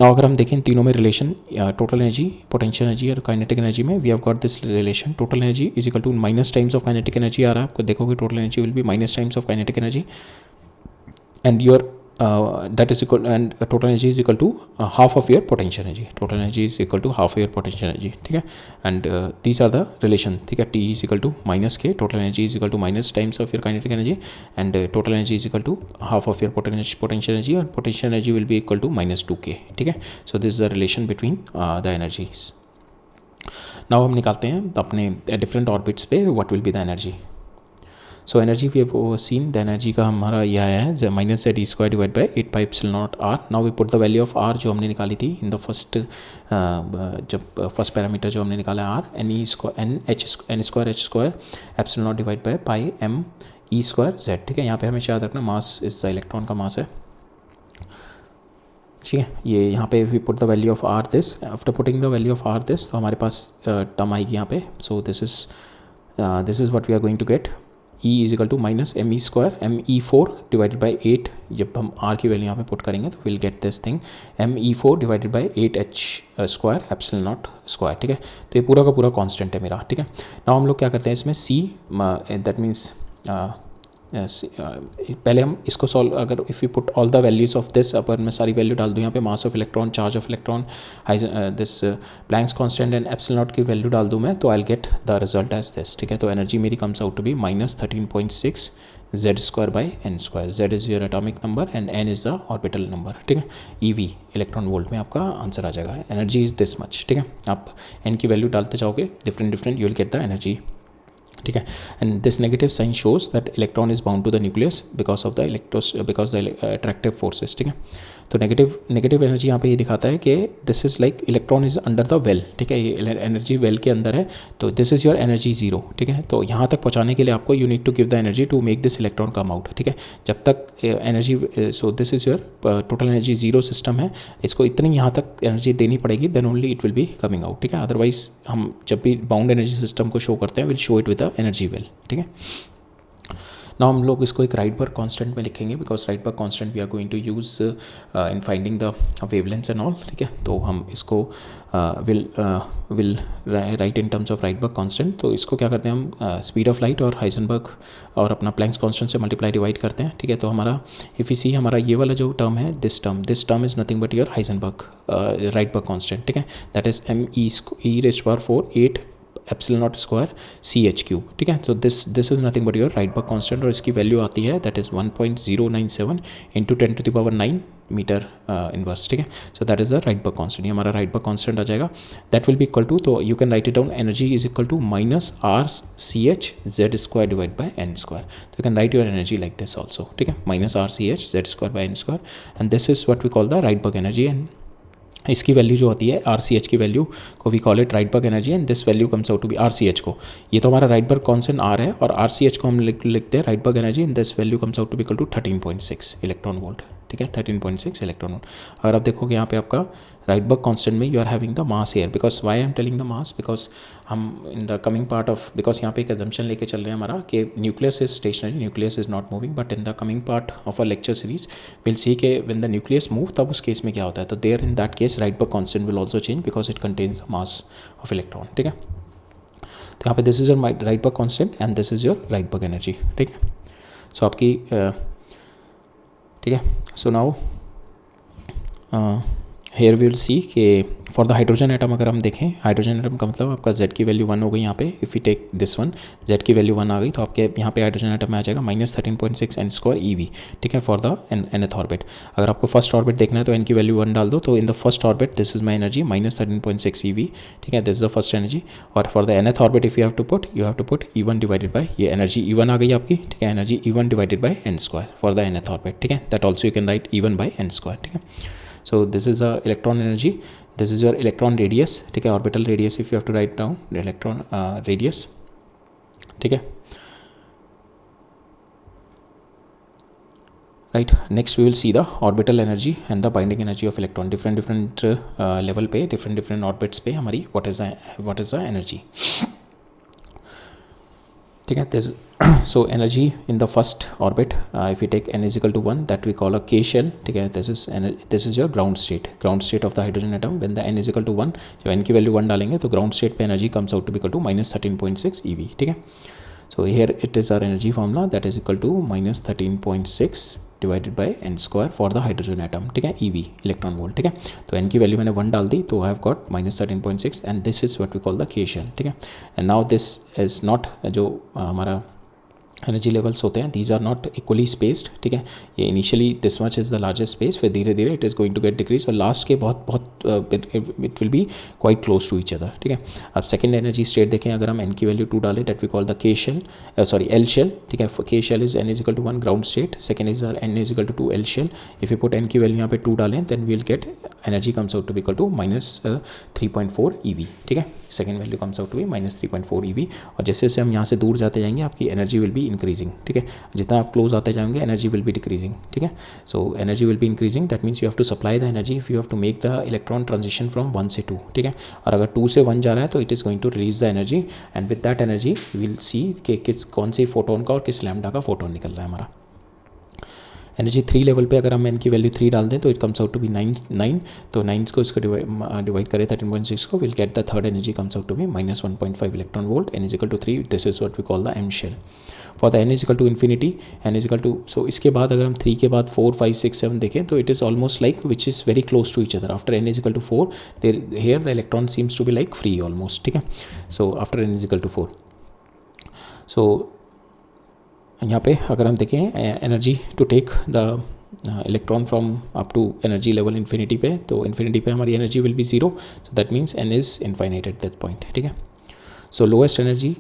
Now अगर हम देखें तीनों में relation, total energy, potential energy और काइनेटिक एनर्जी में we have got this relation, total energy is equal to minus times of kinetic energy आ रहा है आपको, देखोगे total energy will be minus times of kinetic energy and your that is equal, and total energy is equal to half of your potential energy, total energy is equal to half of your potential energy, ठीक है। and these are the relation, ठीक है। T is equal to minus K, total energy is equal to minus times of your kinetic energy, and total energy is equal to half of your potential energy, and potential energy will be equal to minus 2K, ठीक है। so this is the relation between the energies. now हम निकालते हैं अपने different orbits पे what will be the energy. So energy we have seen, the energy का हमारा यह आया है minus ZE² divide by 8πε0 R. Now we put the value of R जो हमने निकाली थी इन द फर्स्ट, जब फर्स्ट पैरामीटर जो हमने निकाला है R, n² ε0 divide by πmE²Z, ठीक है। यहाँ पे हमेशा याद रखना मास इज द इलेक्ट्रॉन का मास है, ठीक है। ये यहाँ पे we put the value of R दिस, after putting the value of R दिस तो हमारे पास टर्म आएगी यहाँ पे, so this is what we are going to get, E is equal to minus ME4 divided by 8, जब हम R की वैल्यू यहाँ पे पुट करेंगे तो will get this thing ME4 divided by 8H² ε0², ठीक है। तो ये पूरा का पूरा कांस्टेंट है मेरा, ठीक है। नाउ हम लोग क्या करते हैं इसमें C, दैट मीन्स पहले हम इसको सॉल्व, अगर if you put all the values of this, अपर मैं सारी वैल्यू डाल दूँ यहाँ पे, mass of electron, charge of electron, this Planck's constant and epsilon की वैल्यू डाल दूँ मैं, तो I will get the result as this, ठीक है। तो एनर्जी मेरी comes out to be minus 13.6 Z² by n², Z is your atomic number and n is the orbital number, ठीक है। EV इलेक्ट्रॉन वोल्ट में आपका आंसर आ जाएगा, energy is this much, ठीक है। आप n की वैल्यू डालते जाओगे different you will get the energy, ठीक है। And this negative sign shows that electron is bound to the nucleus because the attractive forces, ठीक है। तो नेगेटिव एनर्जी यहाँ पे ये दिखाता है कि this is like electron is under the well, ठीक है। ये एनर्जी वेल के अंदर है, तो this is your energy zero, ठीक है। तो यहाँ तक पहुँचाने के लिए आपको you need to give the energy to make this electron come out, ठीक है। जब तक energy, so this is your total energy zero system है, इसको इतनी यहाँ तक एनर्जी देनी पड़ेगी, then only it will be coming out, ठीक है। अदरवाइज हम जब भी बाउंड एनर्जी सिस्टम को शो करते हैं will show it with the energy well, ठीक है। ना हम लोग इसको एक राइडबर्ग कांस्टेंट में लिखेंगे, because Rydberg constant we are going to use in finding the wavelengths and all, ठीक है। तो हम इसको will write in terms of Rydberg constant. तो इसको क्या करते हैं हम स्पीड ऑफ लाइट और हाइजेनबर्ग और अपना प्लैंक्स कांस्टेंट से मल्टीप्लाई डिवाइड करते हैं, ठीक है। तो हमारा इफ यू सी हमारा ये वाला जो टर्म है, this term is nothing but your Heisenberg Rydberg constant, ठीक है। That is me⁴ 8 epsilon not square CH3, ठीक है। तो this is nothing but your Rydberg constant और इसकी वैल्यू आती है दैट इज 1097 × 10⁹ मीटर इनवर्स, ठीक है। So that is the Rydberg constant, ये हमारा राइडबर्ग कांस्टेंट आ जाएगा। That will be equal to, तो you can write it down, energy is equal to -RCH/Z² divide by n²। तो you can write your energy like this also, ठीक है, -RCH/Z² by n², and this is what we call the Rydberg energy. And इसकी वैल्यू जो आती है RCH की वैल्यू को we call it Rydberg energy, and this value comes out to be RCH को, ये तो हमारा राइडबर्ग कांस्टेंट R है, और RCH को हम लिखते हैं Rydberg energy, and this value comes out to be equal to 13.6 electron volt, ठीक है, 13.6 इलेक्ट्रॉन वोल्ट। अगर आप देखोगे यहाँ पे आपका राइडबर्ग कांस्टेंट में you are having the mass here, because why I am telling the mass, because हम in the coming part of, because यहाँ पे एक एजम्पशन लेके चल रहे हैं हमारा कि nucleus is stationary, nucleus is not moving, but in the coming part of a lecture series will see के व्हेन द न्यूक्लियस मूव, तब उस केस में क्या होता है, तो there in that case Rydberg constant will also change because it contains the mass of electron, ठीक है। तो यहाँ पे this is your Rydberg constant and this is your Rydberg energy, ठीक है। सो आपकी ठीक है, so now here we will see कि फॉर द हाइड्रोजन एटम अगर हम देखें, हाइड्रोजन एटम का मतलब आपका Z की वैल्यू 1 हो गई यहाँ पे, if you take this one Z की वैल्यू 1 आ गई, तो आपके यहाँ पे हाइड्रोजन एटम में आ जाएगा -13.6 n² eV, ठीक है, फॉर द nth ऑर्बिट। अगर आपको फर्स्ट ऑर्बिट देखना है तो n की वैल्यू 1 डाल दो, तो in the first orbit this is my energy -13.6 eV, ठीक है, this is the first energy. और for the nth orbit if you have to put E1 divided by, ये एनर्जी E1 आ गई आपकी, ठीक है, energy E1 divided by n² for the nth orbit, ठीक है, that also you can write E1 by n², ठीक है। So this is a electron energy, this is your electron radius, ठीक है, orbital radius if you have to write down the electron radius, ठीक है, right। next we will see the orbital energy and the binding energy of electron, different level पे different orbits पे हमारी what is the energy, ठीक है। So energy in the first orbit, if you take n is equal to 1, that we call a K shell, ठीक है, this is your ground state of the hydrogen atom। when the n is equal to 1, जब n की value 1 डालेंगे तो ground state पे energy comes out to be equal to -13.6 eV, ठीक है। so here it is our energy formula that is equal to -13.6 divided by n² for the hydrogen atom, ठीक है, eV electron volt, ठीक है। तो n की value मैंने 1 डाल दी, तो I have got -13.6 and this is what we call the K shell, ठीक है। And now this is not, जो हमारा एनर्जी लेवल्स होते हैं, these are not equally spaced, ठीक है। ये initially this much is the largest space, फिर धीरे धीरे it is going to get decrease, और लास्ट के बहुत it will be quite close to each other, ठीक है। अब सेकंड एनर्जी स्टेट देखें, अगर हम n की वैल्यू 2 डालें, that we call the K shell, L shell, ठीक है। K shell is n is equal to 1 ground state, second is n is equal to 2 L shell। If you put n की value यहाँ पे 2 डालें, then we will get energy comes out to be equal to -3.4 eV, ठीक है। Second value comes out to be -3.4 eV, और जैसे जैसे हम यहाँ से दूर जाते जाएंगे आपकी एनर्जी विल बी इंक्रीजिंग, ठीक है। जितना आप क्लोज आते जाएंगे एनर्जी विल बी डिक्रीजिंग, ठीक है। So energy will be increasing, that means you have to supply the energy if you have to make the electron transition from 1 से 2, ठीक है। और अगर 2 से 1 जा रहा है तो it is going to release the energy, and with that energy will see कि कौन सी फोटोन का और किस लैम्डा का फोटोन निकल रहा है हमारा। एनर्जी 3 लेवल पे अगर हम n की वैल्यू 3 डाल दें तो it comes out to be 9, तो 9 को इसको डिवाइड करें 13.6 को, will get the third energy comes out to be -1.5 electron volt, n is equal to 3, this is what we call the M shell। For the n is equal to infinity, n is equal to, so इसके बाद अगर हम 3 के बाद 4, 5, 6, 7 देखें तो it is almost like which is very close to each other. After n is equal to 4, here the electron seems to be like free almost, ठीक है। So after n is equal to 4, so यहाँ पे अगर हम देखें energy to take the electron from up to energy level infinity पे, तो infinity पे हमारी energy will be 0, so that means n is infinite at that point, ठीक है। So lowest energy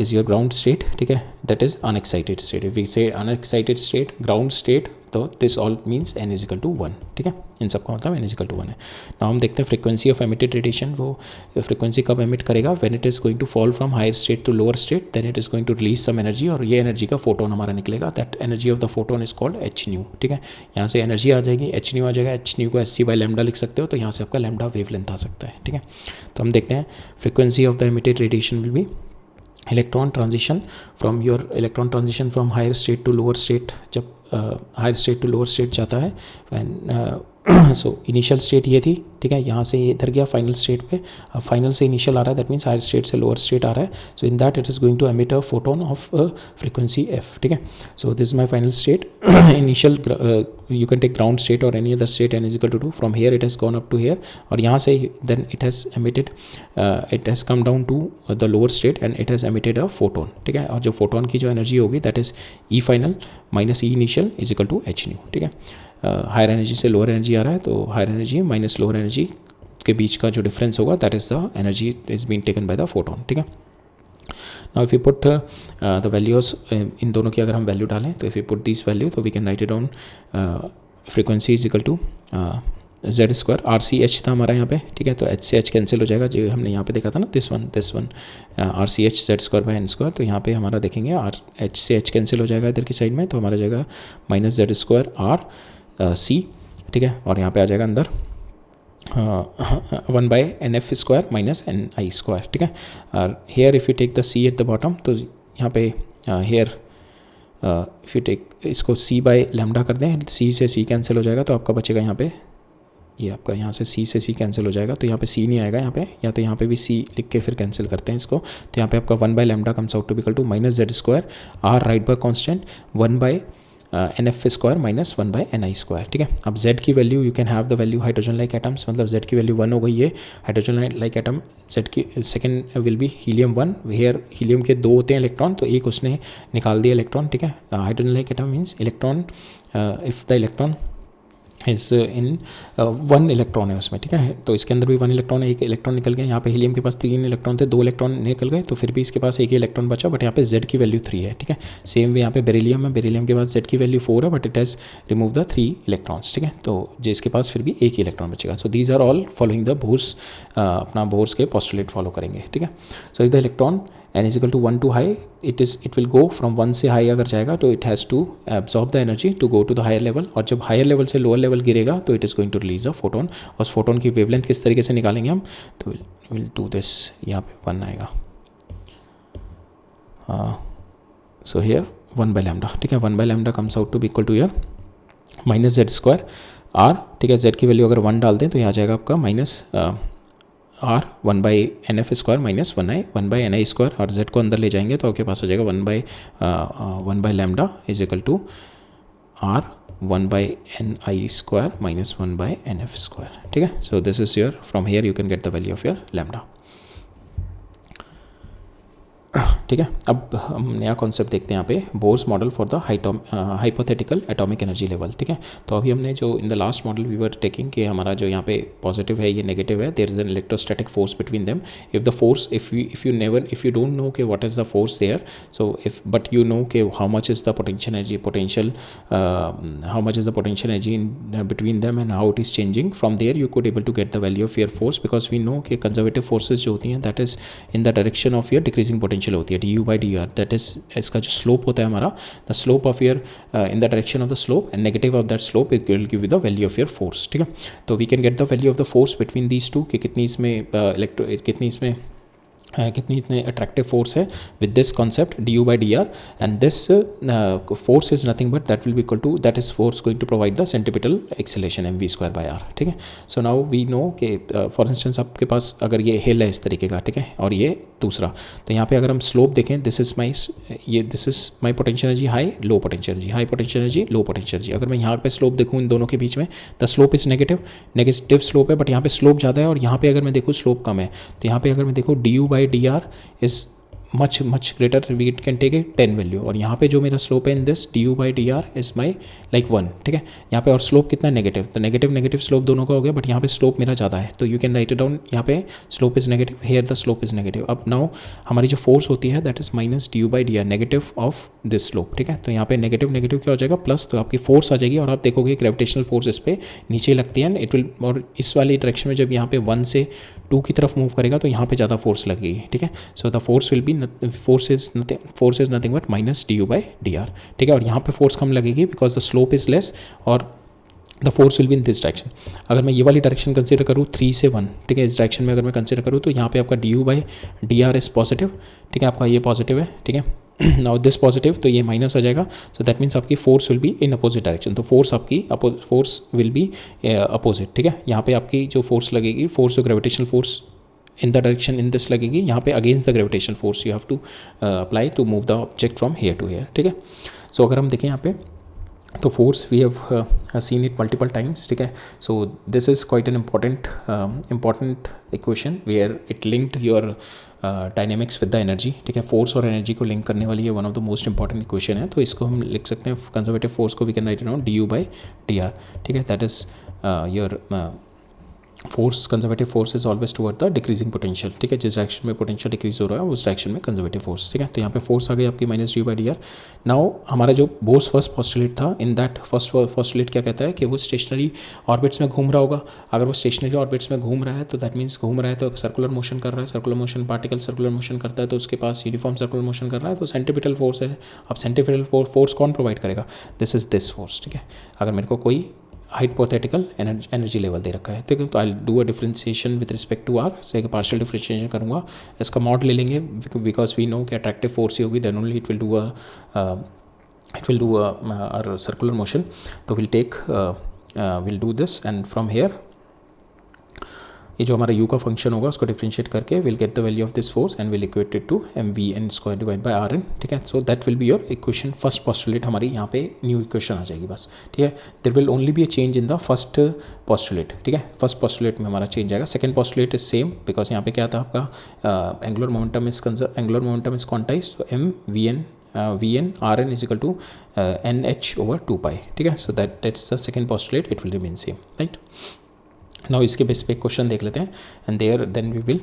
is your ground state, ठीक है, that is unexcited state। if we say unexcited state, ground state, तो this all means n is equal to 1, ठीक है, इन सबका मतलब n is equal to 1 है। now हम देखते हैं frequency of emitted radiation, वो frequency कब emit करेगा, when it is going to fall from higher state to lower state, then it is going to release some energy, और ये energy का photon हमारा निकलेगा, that energy of the photon is called hν, ठीक है। यहाँ से energy आ जाएगी, hν आ जाएगा, hν को hc/λ लिख सकते हो, तो यहाँ से आपका लैम्डा वेवलेंथ आ सकता है, ठीक है। तो हम देखते हैं frequency of the emitted radiation will be electron transition from higher state to lower state, जब higher state to lower state जाता है, एंड सो इनिशियल स्टेट ये थी, ठीक है, यहाँ से ये इधर गया फाइनल स्टेट पे, अब फाइनल से इनिशियल आ रहा है, दैट मीन्स हायर स्टेट से लोअर स्टेट आ रहा है. So in that it is going to emit a photon of frequency F, ठीक है. So this is my final state. Initial you can take ground state और any other state n is equal to 2. From here it has gone up to here, और यहाँ से then it has emitted, it has come down to the lower state and it has emitted a photon, ठीक है. और जो photon की जो energy होगी that is E final minus E initial is equal to H nu, ठीक है. Higher energy से लोअर एनर्जी आ रहा है, तो higher energy minus lower energy के बीच का जो डिफरेंस होगा that is the energy is been taken by the photon, ठीक है. Now if you put the values, इन दोनों की अगर हम वैल्यू डालें, तो if you put this value, तो we can write it down frequency is equal to Z square. R C H था हमारा यहाँ पे, ठीक है, तो एच से एच कैंसिल हो जाएगा, जो हमने यहाँ पे देखा था ना, this one R C H Z square by N square. तो यहाँ पे हमारा देखेंगे आर एच से एच कैंसिल हो जाएगा इधर की साइड में, तो हमारा जाएगा minus Z square R C, ठीक है. और यहाँ पे आ जाएगा अंदर 1 by N F square minus N I square, ठीक है. और here if you take the C at the bottom, तो यहाँ पे हेयर इफ़ यू टेक इसको सी बाई लैम्डा कर दें, सी से सी कैंसिल हो जाएगा, तो आपका बचेगा यहाँ पे, ये आपका यहाँ से सी से सी कैंसिल हो जाएगा, तो यहाँ पे सी नहीं आएगा यहाँ पे, या तो यहाँ पे भी सी लिख के फिर कैंसिल करते हैं इसको. तो यहाँ पे आपका 1 by lambda comes out to be equal to minus Z square R right by constant 1 by N F square minus 1 by N I square, ठीक है. अब जेड की value you can have the value hydrogen like atoms, मतलब Z की value 1 हो गई है, hydrogen like atom Z की second will be helium 1. Here helium के 2 होते हैं इलेक्ट्रॉन, तो एक उसने निकाल दिया इलेक्ट्रॉन, ठीक है. Hydrogen like atom means electron, if the electron is in 1 electron है उसमें, ठीक है. तो इसके अंदर भी 1 इलेक्ट्रॉन है, एक इलेक्ट्रॉन निकल गया. यहाँ पे हीलियम के पास 3 इलेक्ट्रॉन थे, 2 इलेक्ट्रॉन निकल गए, तो फिर भी इसके पास एक ही इलेक्ट्रॉन बचा, बट यहाँ पे जेड की वैल्यू 3 है, ठीक है. सेम वे यहाँ पे बेरिलियम है, बेरिलियम के पास जेड की वैल्यू 4 है, but it has remove the 3 electrons, ठीक है. तो जिसके पास फिर भी एक ही इलेक्ट्रॉन बचेगा. So these are all following the Bohr's, अपना बोर्स के पोस्टुलेट फॉलो करेंगे, ठीक है. So if the electron n is equal to 1 to high, it will go from 1 से हाई अगर जाएगा, तो it has to absorb the energy to go to the higher level, और जब हायर लेवल से लोअर लेवल गिरेगा तो it is going to release a photon. और फोटोन की वेवलेंथ किस तरीके से निकालेंगे हम, तो विल डू दिस, यहाँ पे 1 आएगा. सो हेयर 1 बाई लैम्डा, ठीक है. 1 by lambda comes out to be equal to year minus Z square R, ठीक है. जेड की वैल्यू अगर 1 डाल दें तो यहाँ जाएगा आपका minus R 1 by N F square minus 1 by N I square, और जेड को अंदर ले जाएंगे तो आपके पास आ जाएगा 1 by lambda is equal to R 1 by N I square minus 1 by N F square, ठीक है. So this is your, from here you can get the value of your lambda, ठीक है. अब हम नया कॉन्सेप्ट देखते हैं यहाँ पे, Bohr's model for the hypothetical atomic energy level, ठीक है. तो अभी हमने जो in the last model we were taking कि हमारा जो यहाँ पे पॉजिटिव है ये नेगेटिव है, there is an electrostatic force between them. If the force if you don't know कि what is the force there, so if but you know कि how much is the potential energy in between them and how it is changing, from there you could able to get the value of your force, because we know कि conservative forces जो होती हैं that is in the direction of your decreasing potential होती है, du by dr, that is इसका जो slope होता है हमारा, the slope of your in the direction of the slope and negative of that slope it will give you the value of your force, ठीक है. तो we can get the value of the force between these two कि कितनी इतने attractive force है with this concept du by dr, and this force is nothing but that will be equal to, that is force going to provide the centripetal acceleration mv square by R, ठीक है. So now we know कि for instance आपके पास अगर ये हिल है इस तरीके का, ठीक है, और ये दूसरा, तो यहाँ पे अगर हम स्लोप देखें, this is my potential energy high, low potential energy, high potential energy, low potential energy. अगर मैं यहाँ पे स्लोप देखूँ इन दोनों के बीच में, the slope is negative slope है, बट यहाँ पे स्लोप ज़्यादा है, और यहाँ पे अगर मैं देखूँ स्लोप कम है, तो यहाँ पे अगर मैं देखूँ du by dr is much greater, we can take a 10 value, और यहाँ पे जो मेरा स्लोप है in this du by dr is my like 1, ठीक है. यहाँ पे और स्लोप कितना नेगेटिव, तो नेगेटिव स्लोप दोनों का हो गया, बट यहाँ पे स्लोप मेरा ज़्यादा है, तो you can write it down, यहाँ पे slope is negative, here the slope is negative. अब नाउ हमारी जो फोर्स होती है that is minus du by dr, negative of this slope, ठीक है. तो यहाँ पे नेगेटिव क्या हो जाएगा, प्लस, तो आपकी फोर्स आ जाएगी, और आप देखोगे ग्रेविटेशनल फोर्स इस पर नीचे लगती है, इट विल, और इस वाली डायरेक्शन में जब यहाँ पे 1 से 2 की तरफ मूव करेगा तो यहाँ पे ज़्यादा फोर्स लगेगी, ठीक है. So the force will B, force is nothing but minus du by dr, ठीक है. और यहाँ पे फोर्स कम लगेगी because the slope is less, और the force will be in this direction. अगर मैं ये वाली डायरेक्शन कंसिडर करूँ 3 से 1, ठीक है, इस डायरेक्शन में अगर मैं कंसिडर करूँ तो यहाँ पे आपका D U by D are is positive, ठीक है, आपका ये पॉजिटिव है, ठीक है। नाउ दिस पॉजिटिव, तो ये माइनस आ जाएगा, सो दैट मीन्स आपकी force will be in opposite direction, तो फोर्स आपकी फोर्स विल बी अपोजिट, ठीक है। यहाँ पे आपकी जो फोर्स लगेगी, फोर्स जो gravitational force in the direction in this लगेगी, यहाँ पे against the gravitational force you have to apply to move the object from here to here, ठीक है। सो अगर हम देखें यहाँ पे तो force we have seen it multiple times, ठीक है। So this is quite an important equation where it linked your dynamics with the energy, ठीक है। फोर्स और एनर्जी को लिंक करने वाली ये one of the most important equation है, तो इसको हम लिख सकते हैं कंजर्वेटिव फोर्स को we can write down D U by D R, ठीक है। That is your force, conservative force is always toward the decreasing potential, ठीक है। जिस डायरेक्शन में पोटेंशियल डिक्रीज हो रहा है उस डायरेक्शन में कंजर्वेटिव फोर्स, ठीक है। तो यहाँ पे फोर्स आ गई आपकी minus D by D are. Now हमारा जो बोर्स फर्स्ट पोस्टुलेट था, इन दैट फर्स्ट पोस्टुलेट क्या कहता है कि वो स्टेशनरी ऑर्बिट्स में घूम रहा होगा। अगर वो स्टेशनरी ऑर्बिट्स में घूम रहा है तो दैट मीन्स घूम रहा है तो सर्कुलर मोशन कर रहा है, circular motion particle circular motion करता है तो उसके पास यूनिफॉर्म सर्कुलर मोशन कर रहा है, तो सेंट्रीपिटल फोर्स है। अब सेंट्रीपिटल फोर्स कौन प्रोवाइड करेगा? दिस इज दिस फोर्स, ठीक है। अगर मेरे को कोई हाइपोथेटिकल एनर्जी लेवल दे रखा है, ठीक है, तो I do a differentiation with respect to R, से पार्शियल डिफरेंशिएशन करूँगा, इसका मॉड ले लेंगे बिकॉज वी नो कि अट्रैक्टिव फोर्स ही होगी, then only it will do a circular motion. तो will do this and from here ये जो हमारा u का फंक्शन होगा उसको डिफरेंशिएट करके will get the value of this force and will equate it to M V N square divide by R N, ठीक है। So that will be your equation first postulate, हमारी यहाँ पे new equation आ जाएगी बस, ठीक है। There will only be a change in the first postulate, ठीक है। फर्स्ट पोस्टुलेट में हमारा चेंज आएगा, second postulate is same because यहाँ पे क्या था आपका एंगुलर मोमेंटम इज क्वांटाइज, तो M V N R N is equal to N H over 2 pi, ठीक है। So that's the second postulate, it will remain same, right. Now इसके base पे क्वेश्चन देख लेते हैं and then we will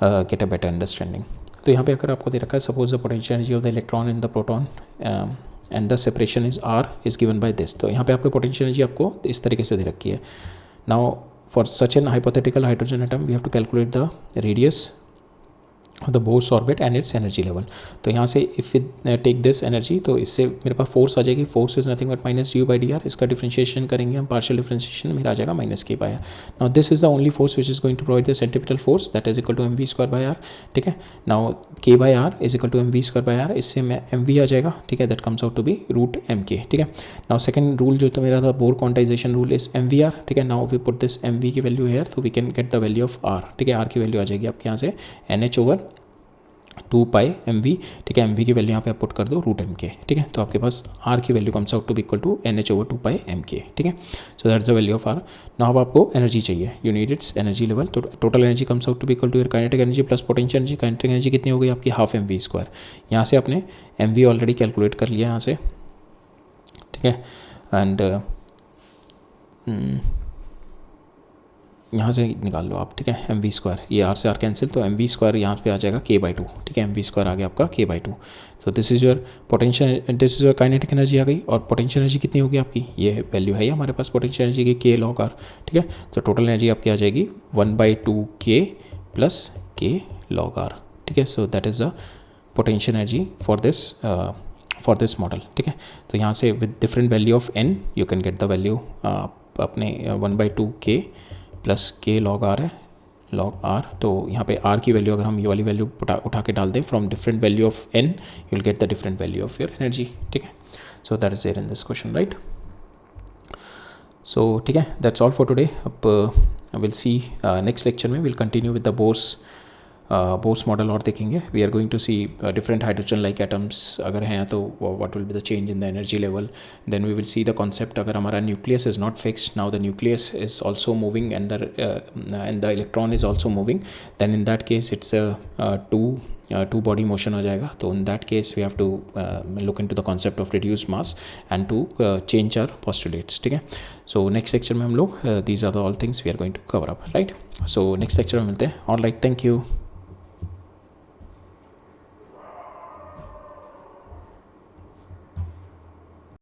get a better understanding. तो यहाँ पे अगर आपको दे रखा है suppose the potential energy of the electron in the proton and the separation is R is given by this, तो यहाँ पे आपको पोटेंशियल एनर्जी आपको इस तरीके से दे रखी है। Now for such an hypothetical hydrogen atom we have to calculate the radius the Bohr's orbit and its energy level. तो यहाँ से if we take this energy तो इससे मेरे पास फोर्स आ जाएगी, force is nothing but minus D U by D R, इसका डिफरेंशिएशन करेंगे हम, पार्शियल डिफरेंशिएशन मेरा आ जाएगा minus K by R. Now this is the only force which is going to provide the centripetal force that is equal to M V square by R, ठीक है। Now K by R is equal to M V square by R, इससे मैं M V आ जाएगा, ठीक है, that comes out to be root M K, ठीक है। नाउ सेकंड रूल जो तो मेरा था Bohr quantization rule is M V R, ठीक है। Now we put this M V की वैल्यू हेयर तो we can get the value of R, ठीक है। आर की वैल्यू आ जाएगी आपके यहाँ से n H over 2 pi m v, ठीक है। एम वी की वैल्यू यहाँ पे आप पुट कर दो रूट एम के, ठीक है। तो आपके पास आर की value comes out to be equal to N H over 2 pi M K, ठीक है। So that's the value of R. Now अब आपको एनर्जी चाहिए, you need its energy level, तो total energy comes out to be equal to your kinetic energy plus potential energy. Kinetic energy कितनी हो गई आपकी? Half M V square. यहाँ से आपने एम वी ऑलरेडी कैलकुलेट कर लिया यहाँ से, ठीक है। एंड यहाँ से निकाल लो आप, ठीक है, एम वी स्क्वायर, ये आर से आर कैंसिल, तो एम वी स्क्वायर यहाँ पे आ जाएगा के बाई 2, ठीक है। एम वी स्क्वायर आ गया आपका K by 2। So this is your potential, this is your kinetic energy आ गई, और पोटेंशियल एनर्जी कितनी होगी आपकी? ये वैल्यू है हमारे पास पोटेंशियल एनर्जी की के लॉग आर, ठीक है। तो टोटल एनर्जी आपकी आ जाएगी 1/2 k plus k log r, ठीक है। So that is the potential energy for this model, ठीक है। तो यहाँ से with different value of n you can get the value अपने 1/2 k plus k log r है, लॉग आर। तो यहाँ पे आर की वैल्यू अगर हम ये वाली वैल्यू उठा के डाल दें from different value of n, you will get the different value of your energy, ठीक है। So that is there in this question, right. So ठीक है, दैट्स ऑल फॉर टुडे। अब विल सी नेक्स्ट लेक्चर में will continue with the Bohr's model और देखेंगे। We are going to see different hydrogen like atoms अगर हैं तो what will be the change in the energy level. Then we will see the concept अगर हमारा nucleus is not fixed, now the nucleus is also moving and the electron is also moving, then in that case it's two body motion हो जाएगा। तो in that case we have to look into the concept of reduced mass and to change our postulates, ठीक है। So next lecture में हम लोग these are the all things we are going to cover up, right. So next lecture में मिलते हैं, all right, thank you.